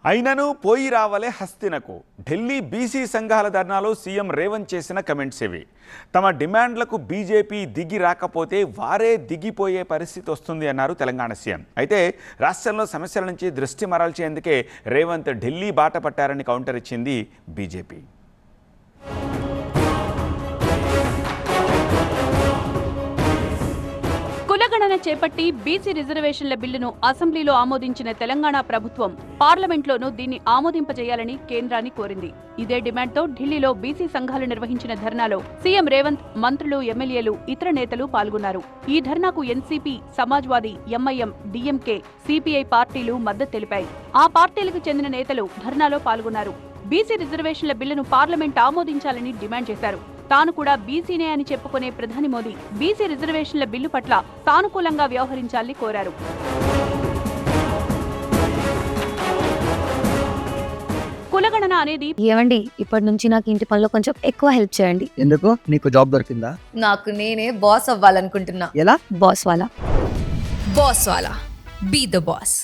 అయినను పోయి రావలే హస్తినకు ఢిల్లీ బీసీ సంఘాల ధర్నాలో సీఎం రేవంత్ చేసిన కమెంట్స్ ఇవి. తమ డిమాండ్లకు బీజేపీ దిగి రాకపోతే వారే దిగిపోయే పరిస్థితి వస్తుంది అన్నారు తెలంగాణ సీఎం. అయితే రాష్ట్రంలో సమస్యల నుంచి దృష్టి మరల్చేందుకే రేవంత్ ఢిల్లీ బాట పట్టారని కౌంటర్ ఇచ్చింది బీజేపీ. కులగణన చేపట్టి బీసీ రిజర్వేషన్ల బిల్లును అసెంబ్లీలో ఆమోదించిన తెలంగాణ ప్రభుత్వం పార్లమెంట్లోనూ దీన్ని ఆమోదింపజేయాలని కేంద్రాన్ని కోరింది. ఇదే డిమాండ్తో ఢిల్లీలో బీసీ సంఘాలు నిర్వహించిన ధర్నాలో సీఎం రేవంత్, మంత్రులు, ఎమ్మెల్యేలు, ఇతర నేతలు పాల్గొన్నారు. ఈ ధర్నాకు NCP, Samajwadi, MIM, DMK, CPI పార్టీలు మద్దతు తెలిపాయి. ఆ పార్టీలకు చెందిన నేతలు ధర్నాలో పాల్గొన్నారు. బీసీ రిజర్వేషన్ల బిల్లును పార్లమెంట్ ఆమోదించాలని డిమాండ్ చేశారు. తాను కూడా బీసీనే అని చెప్పుకునే ప్రధాని మోదీ బీసీ రిజర్వేషన్ల బిల్లు పట్ల సానుకూలంగా వ్యవహరించాలని కోరారు. కులగణన అనేది ఏమండి, ఇప్పటి నుంచి నాకు ఇంటి పనిలో కొంచెం ఎక్కువ హెల్ప్ చేయండి. ఎందుకు? నీకు జాబ్ దొరికిందా? నాకు నేనే బాస్ అవ్వాలనుకుంటున్నా. ఎలా? బాస్ వాలా బీ ద బాస్.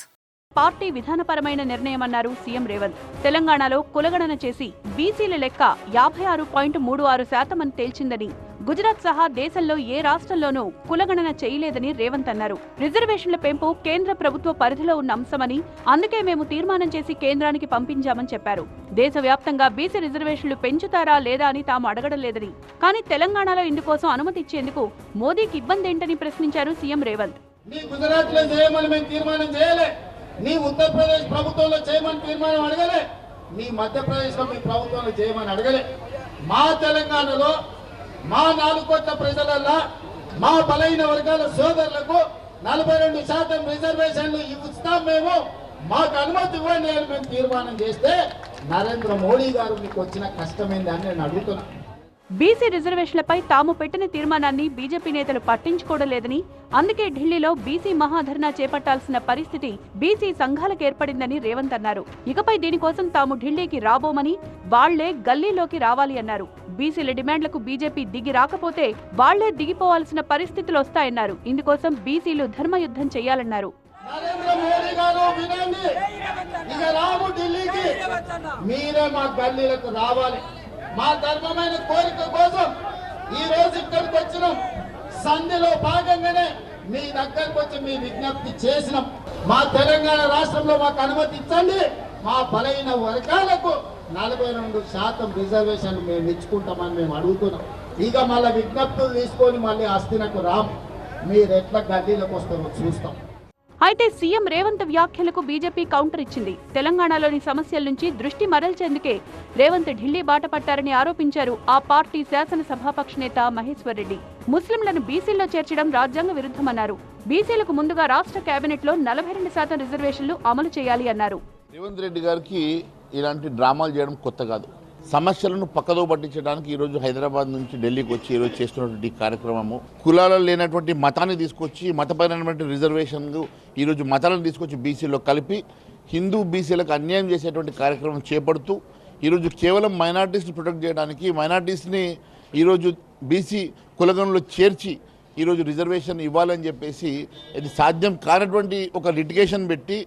పార్టీ విధానపరమైన నిర్ణయమన్నారు సీఎం రేవంత్. తెలంగాణలో కులగణన చేసి బీసీల లెక్క 56.36% అని తేల్చిందని, గుజరాత్ సహా దేశంలో ఏ రాష్ట్రంలోనూ కులగణన చేయలేదని రేవంత్ అన్నారు. రిజర్వేషన్ల పెంపు కేంద్ర ప్రభుత్వ పరిధిలో ఉన్న అంశమని, అందుకే మేము తీర్మానం చేసి కేంద్రానికి పంపించామని చెప్పారు. దేశవ్యాప్తంగా బీసీ రిజర్వేషన్లు పెంచుతారా లేదా అని తాము అడగడం లేదని, కానీ తెలంగాణలో ఇందుకోసం అనుమతి ఇచ్చేందుకు మోదీకి ఇబ్బంది ఏంటని ప్రశ్నించారు సీఎం రేవంత్. నీ ఉత్తరప్రదేశ్ ప్రభుత్వంలో చేయమని తీర్మానం అడగలే, నీ మధ్యప్రదేశ్లో మీ ప్రభుత్వంలో చేయమని అడగలే. మా తెలంగాణలో మా 4 కోట్ల ప్రజలల్లా మా బలైన వర్గాల సోదరులకు 42% రిజర్వేషన్లు ఇస్తాం, మేము మాకు అనుమతి ఇవ్వండి అని మేము తీర్మానం చేస్తే నరేంద్ర మోడీ గారు మీకు వచ్చిన కష్టమైంది అని నేను అడుగుతున్నా. బీసీ రిజర్వేషన్లపై తాము పెట్టిన తీర్మానాన్ని బీజేపీ నేతలు పట్టించుకోవడం లేదని, అందుకే ఢిల్లీలో బీసీ మహాధర్నా చేపట్టాల్సిన పరిస్థితి బీసీ సంఘాలకు ఏర్పడిందని రేవంత్ అన్నారు. ఇకపై దీనికోసం తాము ఢిల్లీకి రాబోమని, వాళ్లే గల్లీలోకి రావాలి అన్నారు. బీసీల డిమాండ్లకు బీజేపీ దిగి రాకపోతే వాళ్లే దిగిపోవాల్సిన పరిస్థితులు వస్తాయన్నారు. ఇందుకోసం బీసీలు ధర్మయుద్ధం చేయాలన్నారు. నరేంద్ర మోడీ గారు వినండి, ఇక రాము ఢిల్లీకి, మీరే మా గల్లీలకు రావాలి. మా ధర్మమైన కోరిక కోసం ఈ రోజు ఇక్కడికి వచ్చినాం. సంధిలో భాగంగానే మీ దగ్గరకు వచ్చి మీ విజ్ఞప్తి చేసినాం. మా తెలంగాణ రాష్ట్రంలో మాకు అనుమతి ఇచ్చండి, మా బలైన వర్గాలకు 42% రిజర్వేషన్లు మేము ఇచ్చుకుంటామని మేము అడుగుతున్నాం. ఇక మళ్ళీ విజ్ఞప్తులు తీసుకొని మళ్ళీ హస్తినకు రాం, మీరు ఎట్లా గల్లీలకు వస్తారో చూస్తాం. అయితే సీఎం రేవంత్ వ్యాఖ్యలకు బీజేపీ కౌంటర్ ఇచ్చింది. తెలంగాణలోని సమస్యల నుంచి దృష్టి మరల్చేందుకే రేవంత్ ఢిల్లీ బాట పట్టారని ఆరోపించారు ఆ పార్టీ శాసనసభాపక్ష నేత మహేశ్వర్ రెడ్డి. ముస్లింలను బీసీల్లో చేర్చడం రాజ్యాంగ విరుద్ధమన్నారు. బీసీలకు ముందుగా రాష్ట్ర కేబినెట్ లో 42% రిజర్వేషన్లు అమలు చేయాలి అన్నారు. రేవంత్ రెడ్డి గారికి ఇలాంటి డ్రామాలు చేయడం కొత్త కాదు. సమస్యలను పక్కదో పట్టించడానికి ఈరోజు హైదరాబాద్ నుంచి ఢిల్లీకి వచ్చి ఈరోజు చేస్తున్నటువంటి కార్యక్రమము, కులాలలో లేనటువంటి మతాన్ని తీసుకొచ్చి మతపరమైనటువంటి రిజర్వేషన్లు ఈరోజు మతాలను తీసుకొచ్చి బీసీలో కలిపి హిందూ బీసీలకు అన్యాయం చేసేటువంటి కార్యక్రమం చేపడుతూ ఈరోజు కేవలం మైనార్టీస్ని ప్రొటెక్ట్ చేయడానికి, మైనార్టీస్ని ఈరోజు బీసీ కులగణలో చేర్చి ఈరోజు రిజర్వేషన్ ఇవ్వాలని చెప్పేసి ఇది సాధ్యం కానటువంటి ఒక లిటిగేషన్ పెట్టి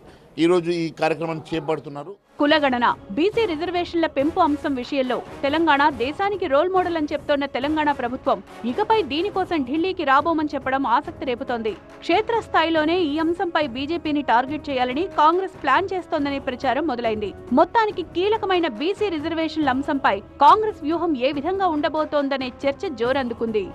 ఈరోజు ఈ కార్యక్రమాన్ని చేపడుతున్నారు. కులగణన, బీసీ రిజర్వేషన్ల పెంపు అంశం విషయంలో తెలంగాణ దేశానికి రోల్ మోడల్ అని చెప్తోన్న తెలంగాణ ప్రభుత్వం ఇకపై దీనికోసం ఢిల్లీకి రాబోమని చెప్పడం ఆసక్తి రేపుతోంది. క్షేత్రస్థాయిలోనే ఈ అంశంపై బీజేపీని టార్గెట్ చేయాలని కాంగ్రెస్ ప్లాన్ చేస్తోందనే ప్రచారం మొదలైంది. మొత్తానికి కీలకమైన బీసీ రిజర్వేషన్ల అంశంపై కాంగ్రెస్ వ్యూహం ఏ విధంగా ఉండబోతోందనే చర్చ జోరందుకుంది.